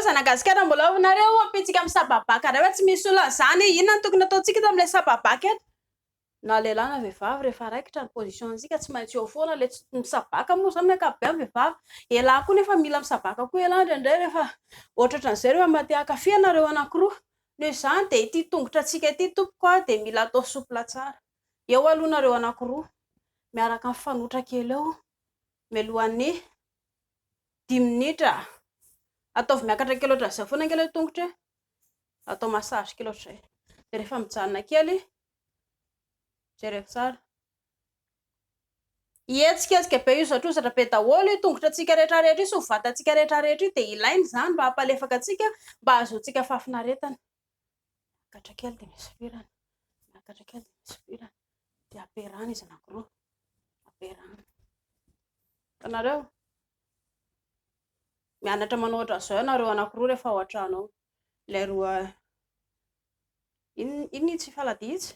zanagasikara mbola nareo apitsika amin'ny sababaka raha tsy misy olona zany inona ny tokony ataontsika tam'ilay sababaka eto na lehilahy na vehivavy rehefa raikitra ny position-tsika tsy maintsy eo foana le misabaka moa zany ankapobeny vehivavy elahy koa nefa mila misabaka koa elahy indraindray rehefa ohatratran'izay rehefa mate-hakafy anareo anankiroa noho izany dia ity tongotra antsika ity tompoko dia mila atao sopla tsara eo aloha nareo anankiroa miaraka mifanotra kely eo mialohan'ny 10 minitra ataovy miakatra kely ohatran'izay foana kely tongotra atao massage kely ohatr'izay dia rehefa mijanona kely jereko tsara hihetsiketsika be izotrozatra be daholo io tongotra antsika rehetrarehetra io sy ho vatantsika rehetrarehetra io dia ilainy izany mba hampalefaka antsika mba ahazoantsika fahafinaretana miakatra kely dia misopirana miakatra kely dia misopirana dia amperahana izy anankiroa amperahana hitanareo mianatra manao ohatran'izao ianareo anankiroa rehefa ao an-trano ao ilay roa inona itsy faladia itsy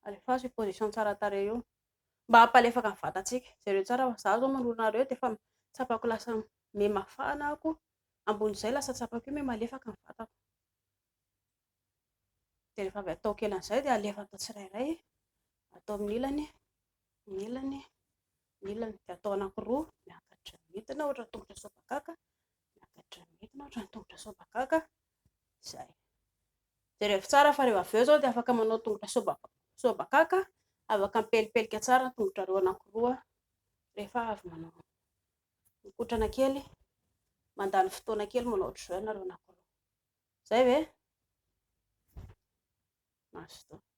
alefaso position tsara tarehy io mba hampalefaka ny vatantsika jereo tsara fa izaho zao manoloanareo dia efa tsapako lasa memafana ako ambon'izay lasa tsapako io memalefaka ny vatako dia rehefa avy atao kely an'izay dia alefa atao tsirairay atao amin'ny ilany dia atao anankiroa miakatra midina ohatra ny tongotra sobakaka miakatra midina ohatra ny tongotra sobakaka izay jereko tsara fa rehefa avy eo zao dia afaka manao tongotra sobakaka afaka mipelipelika tsara ny tongotrareo anankiroa rehefa avy manao mikotrana kely mandany fotoana kely manao ohatr'izao ianareo anankiroa izay ve mazotoa